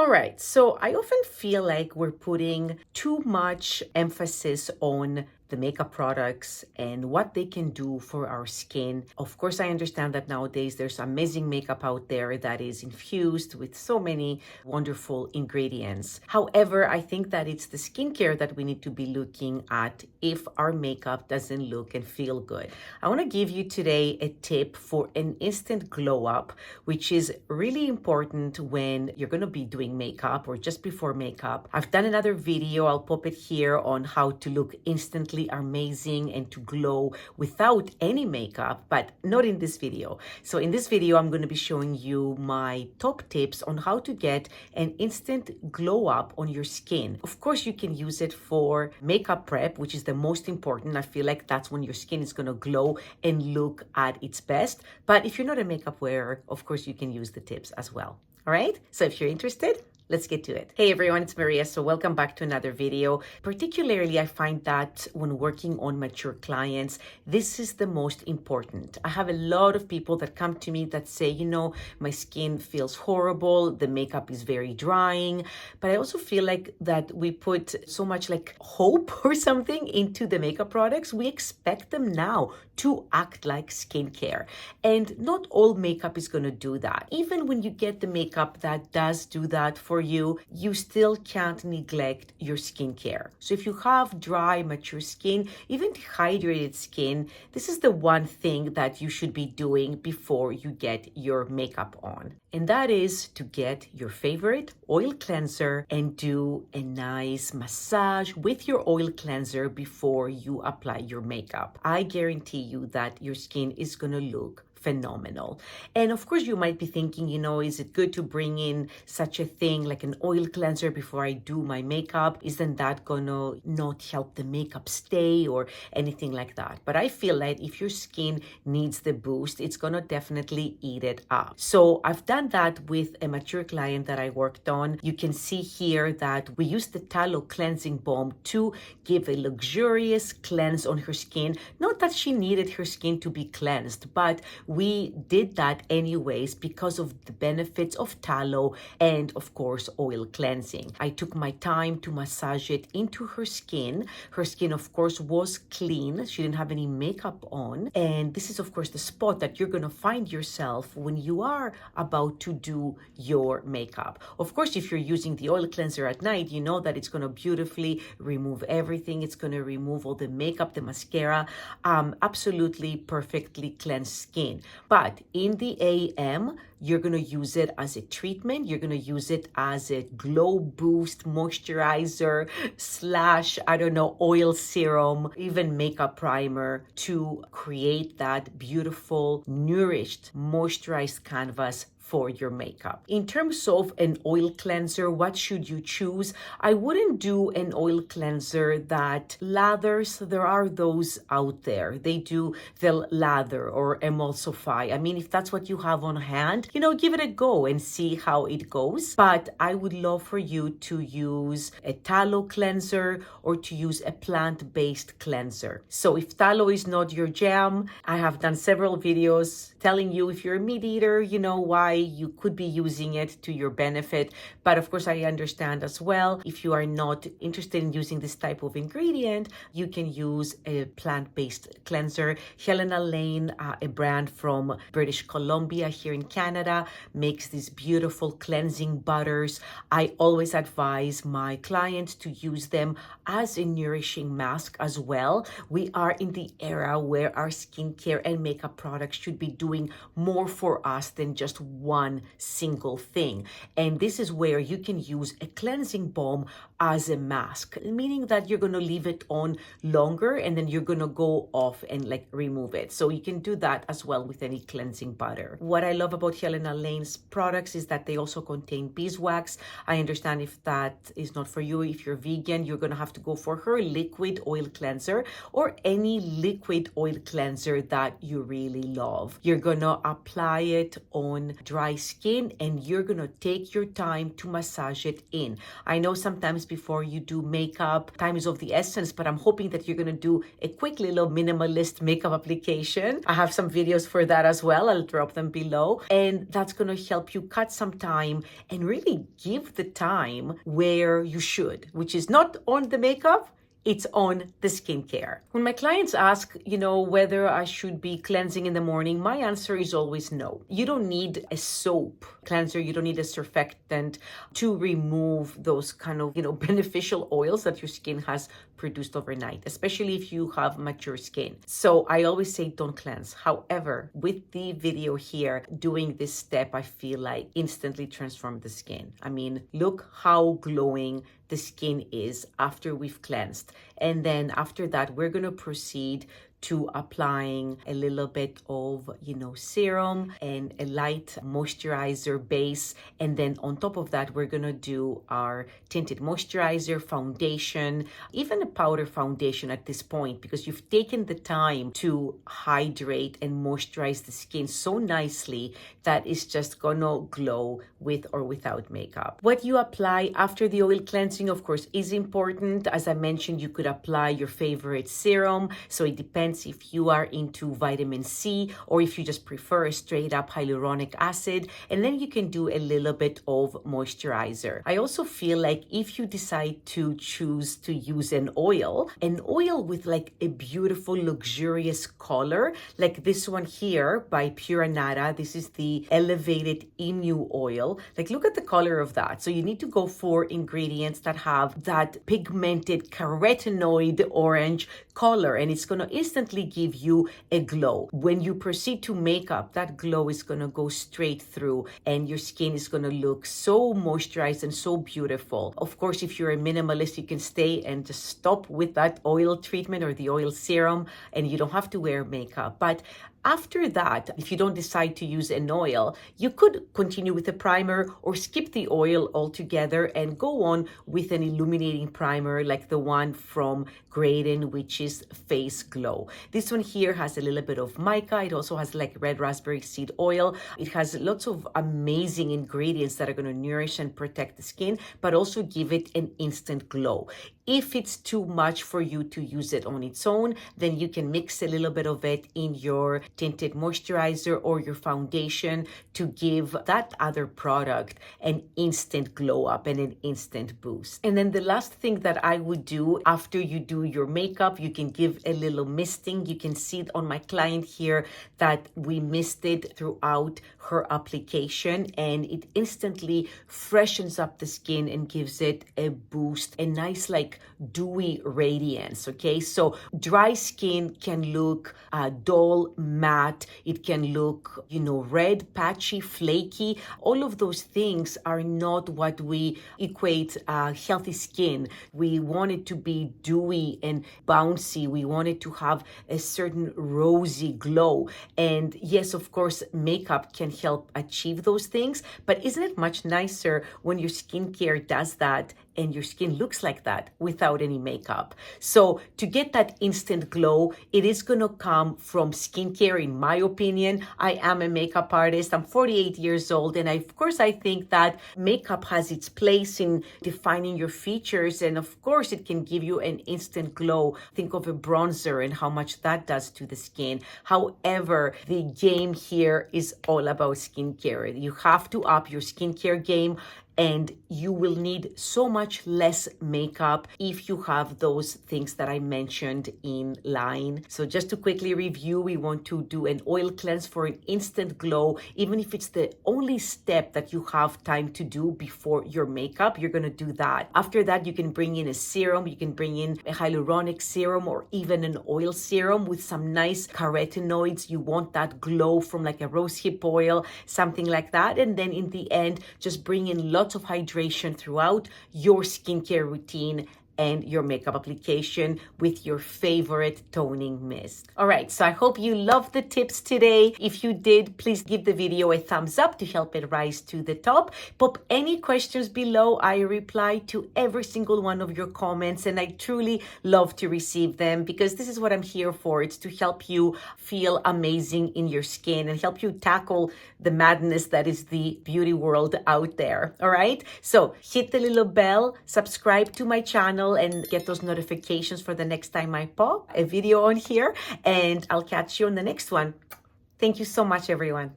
All right, so I often feel like we're putting too much emphasis on the makeup products and what they can do for our skin. Of course, I understand that nowadays there's amazing makeup out there that is infused with so many wonderful ingredients. However, I think that it's the skincare that we need to be looking at if our makeup doesn't look and feel good. I want to give you today a tip for an instant glow up, which is really important when you're going to be doing makeup or just before makeup. I've done another video, I'll pop it here, on how to look instantly amazing and to glow without any makeup, but not in this video. So in this video, I'm going to be showing you my top tips on how to get an instant glow up on your skin. Of course, you can use it for makeup prep, which is the most important. I feel like that's when your skin is going to glow and look at its best. But if you're not a makeup wearer, of course, you can use the tips as well. All right, so if you're interested, let's get to it. Hey everyone, it's Maria. So welcome back to another video. Particularly, I find that when working on mature clients, this is the most important. I have a lot of people that come to me that say, you know, my skin feels horrible, the makeup is very drying, but I also feel like that we put so much like hope or something into the makeup products. We expect them now to act like skincare. And not all makeup is going to do that. Even when you get the makeup that does do that for you, you still can't neglect your skincare. So if you have dry, mature skin, even dehydrated skin, this is the one thing that you should be doing before you get your makeup on. And that is to get your favorite oil cleanser and do a nice massage with your oil cleanser before you apply your makeup. I guarantee you that your skin is going to look phenomenal. And of course, you might be thinking, you know, is it good to bring in such a thing like an oil cleanser before I do my makeup? Isn't that gonna not help the makeup stay or anything like that? But I feel like if your skin needs the boost, it's gonna definitely eat it up. So I've done that with a mature client that I worked on. You can see here that we used the tallow cleansing balm to give a luxurious cleanse on her skin. Not that she needed her skin to be cleansed, but we did that anyways because of the benefits of tallow and of course oil cleansing. I took my time to massage it into her skin. Her skin of course was clean. She didn't have any makeup on. And this is of course the spot that you're going to find yourself when you are about to do your makeup. Of course, if you're using the oil cleanser at night, you know that it's going to beautifully remove everything. It's going to remove all the makeup, the mascara, absolutely perfectly cleansed skin. But in the AM, you're going to use it as a treatment. You're going to use it as a glow boost moisturizer / I don't know, oil serum, even makeup primer to create that beautiful, nourished, moisturized canvas for your makeup. In terms of an oil cleanser, what should you choose? I wouldn't do an oil cleanser that lathers. There are those out there. They do the lather or emulsify. I mean, if that's what you have on hand, you know, give it a go and see how it goes. But I would love for you to use a tallow cleanser or to use a plant-based cleanser. So if tallow is not your jam, I have done several videos telling you if you're a meat eater, you know, why you could be using it to your benefit. But of course, I understand as well, if you are not interested in using this type of ingredient, you can use a plant-based cleanser. Helena Lane, a brand from British Columbia here in Canada, makes these beautiful cleansing butters. I always advise my clients to use them as a nourishing mask as well. We are in the era where our skincare and makeup products should be doing more for us than just one single thing. And this is where you can use a cleansing balm as a mask, meaning that you're going to leave it on longer and then you're going to go off and like remove it. So you can do that as well with any cleansing butter. What I love about Helena Lane's products is that they also contain beeswax. I understand if that is not for you. If you're vegan, you're going to have to go for her liquid oil cleanser or any liquid oil cleanser that you really love. You're going to apply it on dry skin, and you're gonna take your time to massage it in. I know sometimes before you do makeup, time is of the essence, but I'm hoping that you're gonna do a quick little minimalist makeup application. I have some videos for that as well. I'll drop them below. And that's gonna help you cut some time and really give the time where you should, which is not on the makeup, it's on the skincare. When my clients ask, whether I should be cleansing in the morning, my answer is always no. You don't need a soap cleanser. You don't need a surfactant to remove those kind of, beneficial oils that your skin has produced overnight, especially if you have mature skin. So I always say don't cleanse. However, with the video here, doing this step, I feel like instantly transformed the skin. I mean, look how glowing the skin is after we've cleansed. And then after that, we're going to proceed to applying a little bit of, serum and a light moisturizer base. And then on top of that, we're going to do our tinted moisturizer, foundation, even a powder foundation at this point, because you've taken the time to hydrate and moisturize the skin so nicely that it's just gonna glow with or without makeup. What you apply after the oil cleansing, of course, is important. As I mentioned, you could apply your favorite serum. So it depends if you are into vitamin C or if you just prefer a straight up hyaluronic acid. And then you can do a little bit of moisturizer. I also feel like if you decide to choose to use an oil with like a beautiful, luxurious color, like this one here by Pura Nara, this is the Elevated Emu Oil. Like, look at the color of that. So you need to go for ingredients that have that pigmented carotenoid orange color, and it's going to instantly give you a glow. When you proceed to makeup, that glow is going to go straight through and your skin is going to look so moisturized and so beautiful. Of course, if you're a minimalist, you can stay and just stop with that oil treatment or the oil serum and you don't have to wear makeup. But after that, if you don't decide to use an oil, you could continue with a primer or skip the oil altogether and go on with an illuminating primer like the one from Graydon, which is Face Glow. This one here has a little bit of mica. It also has like red raspberry seed oil. It has lots of amazing ingredients that are going to nourish and protect the skin, but also give it an instant glow. If it's too much for you to use it on its own, then you can mix a little bit of it in your tinted moisturizer or your foundation to give that other product an instant glow up and an instant boost. And then the last thing that I would do after you do your makeup, you can give a little misting. You can see on my client here that we misted throughout her application and it instantly freshens up the skin and gives it a boost, a nice like dewy radiance. Okay, so dry skin can look dull, matte. It can look, red, patchy, flaky. All of those things are not what we equate healthy skin. We want it to be dewy and bouncy. We want it to have a certain rosy glow. And yes, of course, makeup can help achieve those things. But isn't it much nicer when your skincare does that and your skin looks like that without any makeup? So to get that instant glow, it is going to come from skincare, in my opinion. I am a makeup artist. I'm 48 years old. And of course, I think that makeup has its place in defining your features. And of course, it can give you an instant glow. Think of a bronzer and how much that does to the skin. However, the game here is all about skincare. You have to up your skincare game. And you will need so much less makeup if you have those things that I mentioned in line. So just to quickly review, we want to do an oil cleanse for an instant glow. Even if it's the only step that you have time to do before your makeup, you're going to do that. After that, you can bring in a serum. You can bring in a hyaluronic serum or even an oil serum with some nice carotenoids. You want that glow from like a rosehip oil, something like that. And then in the end, just bring in lots of hydration throughout your skincare routine and your makeup application with your favorite toning mist. All right, so I hope you loved the tips today. If you did, please give the video a thumbs up to help it rise to the top. Pop any questions below. I reply to every single one of your comments, and I truly love to receive them because this is what I'm here for. It's to help you feel amazing in your skin and help you tackle the madness that is the beauty world out there. All right, so hit the little bell, subscribe to my channel, and get those notifications for the next time I pop a video on here, and I'll catch you on the next one. Thank you so much, everyone.